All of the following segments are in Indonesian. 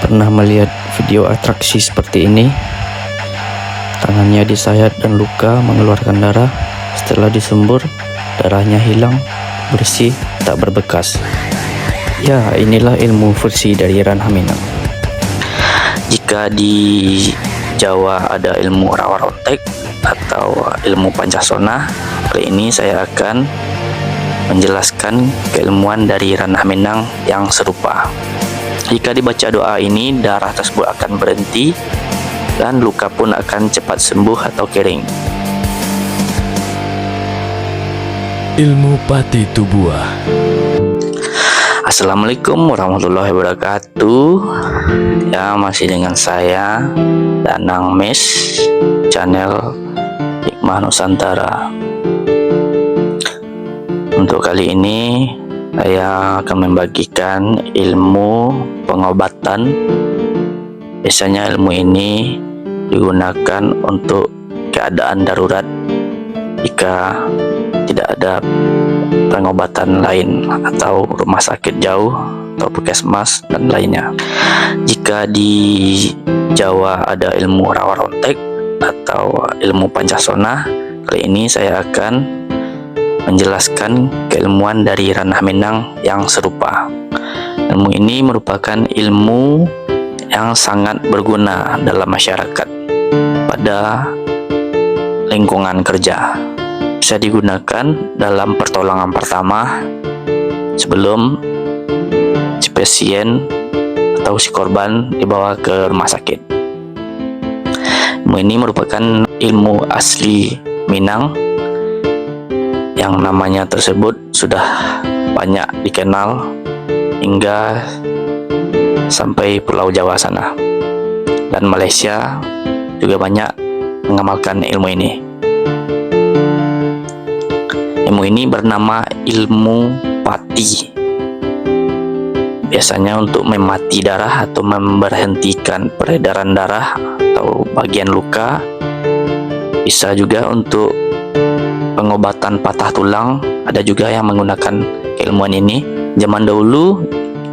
Pernah melihat video atraksi seperti ini? Tangannya disayat dan luka mengeluarkan darah. Setelah disembur, darahnya hilang, bersih, tak berbekas. Ya, inilah ilmu versi dari Ranah Minang. Jika di Jawa ada ilmu rawa rontek atau ilmu pancasona, kali ini saya akan menjelaskan keilmuan dari Ranah Minang yang serupa. Jika dibaca doa ini, darah tersebut akan berhenti dan luka pun akan cepat sembuh atau kering. Ilmu Pati Tubuah. Assalamualaikum warahmatullahi wabarakatuh. Ya, masih dengan saya Danang Mes, channel Hikmah Nusantara. Untuk kali ini saya akan membagikan ilmu pengobatan. Biasanya ilmu ini digunakan untuk keadaan darurat jika tidak ada pengobatan lain atau rumah sakit jauh atau puskesmas dan lainnya. Jika di Jawa ada ilmu rawa rontek atau ilmu pancasona, kali ini saya akan menjelaskan keilmuan dari Ranah Minang yang serupa. Ilmu ini merupakan ilmu yang sangat berguna dalam masyarakat pada lingkungan kerja. Bisa digunakan dalam pertolongan pertama sebelum si pasien atau si korban dibawa ke rumah sakit. Ilmu ini merupakan ilmu asli Minang yang namanya tersebut sudah banyak dikenal hingga sampai Pulau Jawa sana, dan Malaysia juga banyak mengamalkan ilmu ini. Ilmu ini bernama ilmu pati. Biasanya untuk memati darah atau memberhentikan peredaran darah atau bagian luka. Bisa juga untuk pengobatan patah tulang, ada juga yang menggunakan keilmuan ini. Zaman dahulu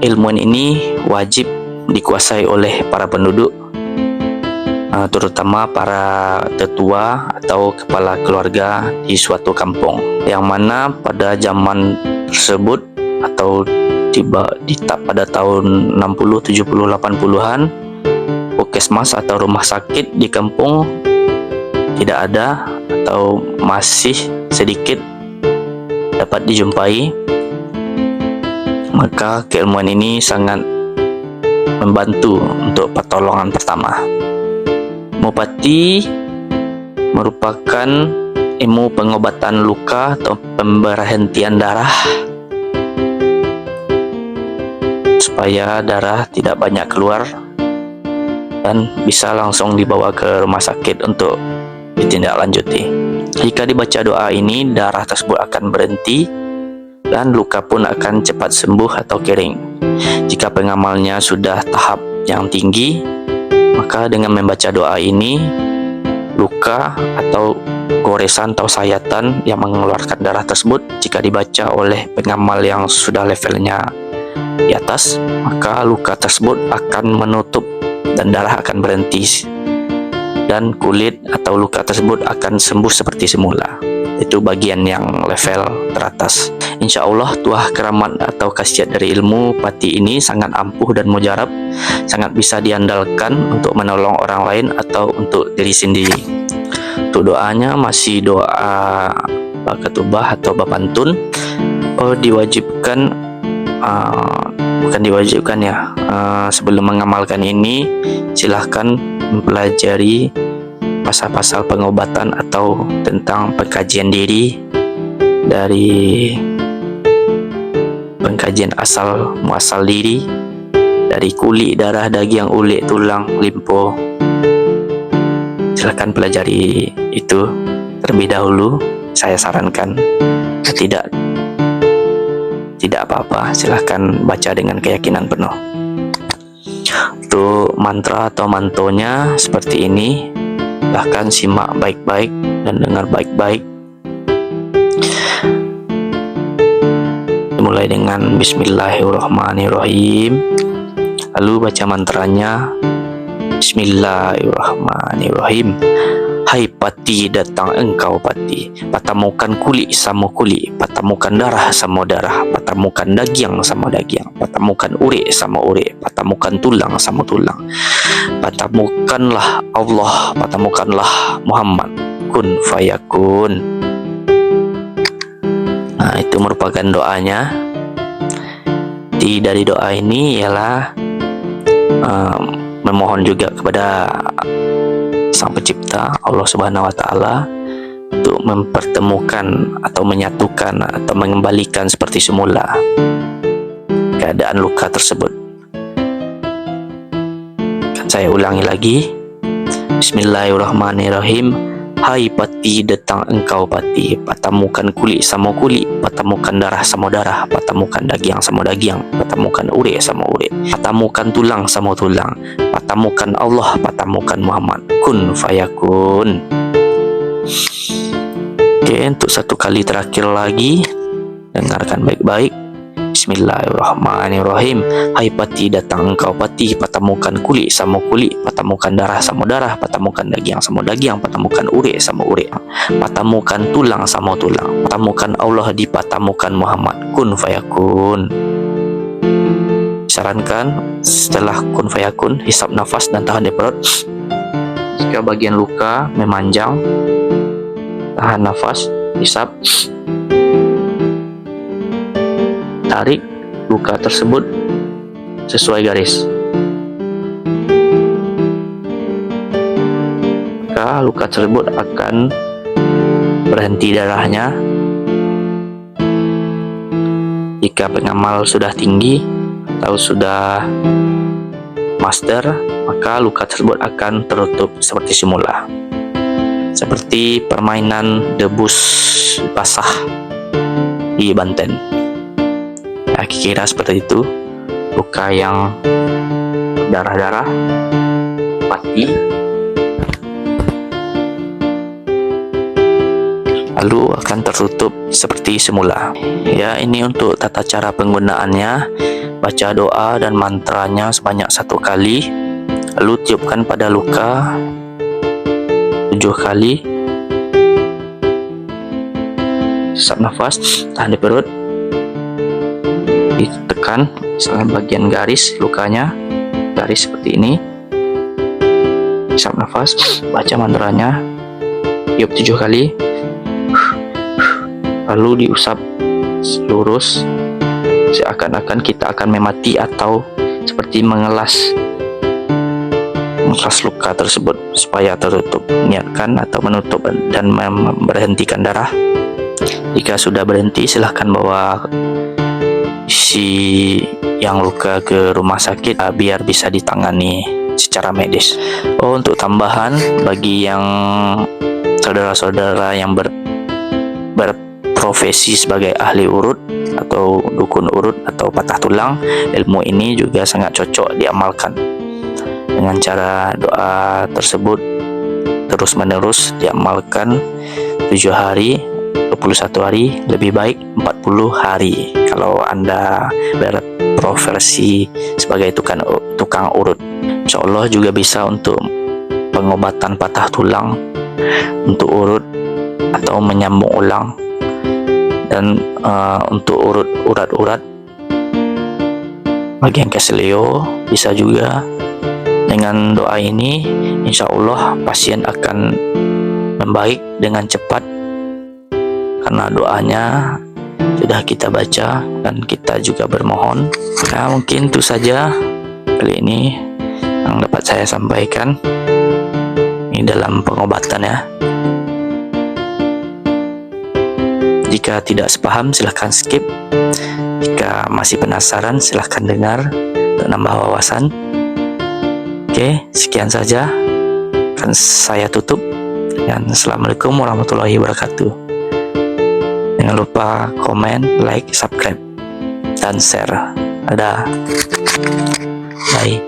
ilmuwan ini wajib dikuasai oleh para penduduk, terutama para tetua atau kepala keluarga di suatu kampung, yang mana pada zaman tersebut atau pada tahun 60, 70, 80-an, puskesmas atau rumah sakit di kampung tidak ada atau masih sedikit dapat dijumpai. Maka keilmuan ini sangat membantu untuk pertolongan pertama. Ilmu pati merupakan ilmu pengobatan luka atau pemberhentian darah supaya darah tidak banyak keluar dan bisa langsung dibawa ke rumah sakit untuk ditindaklanjuti. Jika dibaca doa ini, darah tersebut akan berhenti dan luka pun akan cepat sembuh atau kering. Jika pengamalnya sudah tahap yang tinggi, maka dengan membaca doa ini, luka atau goresan atau sayatan yang mengeluarkan darah tersebut, jika dibaca oleh pengamal yang sudah levelnya di atas, maka luka tersebut akan menutup dan darah akan berhenti, dan kulit atau luka tersebut akan sembuh seperti semula. Itu bagian yang level teratas. Insya Allah tuah keramat atau khasiat dari ilmu pati ini sangat ampuh dan mujarab, sangat bisa diandalkan untuk menolong orang lain atau untuk diri sendiri. Untuk doanya masih doa bakatubah atau bapantun. Sebelum mengamalkan ini, silahkan mempelajari pasal-pasal pengobatan atau tentang pengkajian diri, dari pengkajian asal muasal diri, dari kulit, darah, daging, ulik, tulang, limpo. Silahkan pelajari itu terlebih dahulu. Saya sarankan, tidak apa-apa, silahkan baca dengan keyakinan penuh. Untuk mantra atau mantonya seperti ini, bahkan simak baik-baik dan dengar baik-baik. Mulai dengan Bismillahirrahmanirrahim. Lalu baca mantranya. Bismillahirrahmanirrahim. Hai pati, datang engkau pati, patamukan kulit sama kulit, patamukan darah sama darah, patamukan daging sama daging, patamukan urik sama urik, patamukan tulang sama tulang. Patamukanlah Allah, patamukanlah Muhammad, kun fayakun. Nah, itu merupakan doanya. Dari doa ini ialah memohon juga kepada Sang Pencipta Allah Subhanahu wa Ta'ala untuk mempertemukan atau menyatukan atau mengembalikan seperti semula keadaan luka tersebut. Akan saya ulangi lagi. Bismillahirrahmanirrahim. Hai pati, datang engkau pati, patamukan kulit sama kulit, patamukan darah sama darah, patamukan daging sama daging, patamukan urik sama urik, patamukan tulang sama tulang, patamukan Allah, patamukan Muhammad, kun fayakun. Oke, untuk satu kali terakhir lagi, dengarkan baik-baik. Bismillahirrahmanirrahim. Hai pati, datang engkau pati, patamukan kulit sama kulit, patamukan darah sama darah, patamukan daging sama daging, patamukan urik sama urik, patamukan tulang sama tulang, patamukan Allah, dipatamukan Muhammad, kun fayakun. Sarankan setelah kun fayakun, hisap nafas dan tahan di perut. Jika bagian luka memanjang, tahan nafas, hisap, tarik luka tersebut sesuai garis. Maka luka tersebut akan berhenti darahnya. Jika pengamal sudah tinggi atau sudah master, maka luka tersebut akan tertutup seperti semula, seperti permainan debus basah di Banten. Kira seperti itu. Luka yang darah-darah pati, lalu akan tertutup seperti semula. Ya, ini untuk tata cara penggunaannya. Baca doa dan mantranya sebanyak 1 kali, lalu tiupkan pada luka 7 kali. Hisap nafas, tahan di perut, ditekan misalnya bagian garis lukanya, garis seperti ini. Hisap nafas, baca mantranya, tiup 7 kali, lalu diusap lurus seakan-akan kita akan memati atau seperti mengelas luka tersebut supaya tertutup. Niatkan atau menutup dan memberhentikan darah. Jika sudah berhenti, silahkan bawa si yang luka ke rumah sakit biar bisa ditangani secara medis. Untuk tambahan, bagi yang saudara-saudara yang berprofesi sebagai ahli urut atau dukun urut atau patah tulang, ilmu ini juga sangat cocok diamalkan. Dengan cara doa tersebut terus menerus diamalkan 7 hari, 21 hari, lebih baik 40 hari kalau Anda berprofesi sebagai tukang urut. Insya Allah juga bisa untuk pengobatan patah tulang, untuk urut atau menyambung ulang, dan untuk urat-urat bagian keselio bisa juga. Dengan doa ini, insya Allah pasien akan membaik dengan cepat karena doanya sudah kita baca dan kita juga bermohon. Nah, mungkin itu saja kali ini yang dapat saya sampaikan ini dalam pengobatan ya. Jika tidak sepaham silahkan skip. Jika masih penasaran silahkan dengar untuk nambah wawasan. Oke, sekian saja. Akan saya tutup dan Assalamualaikum warahmatullahi wabarakatuh. Jangan lupa komen, like, subscribe, dan share. Dadah. Bye.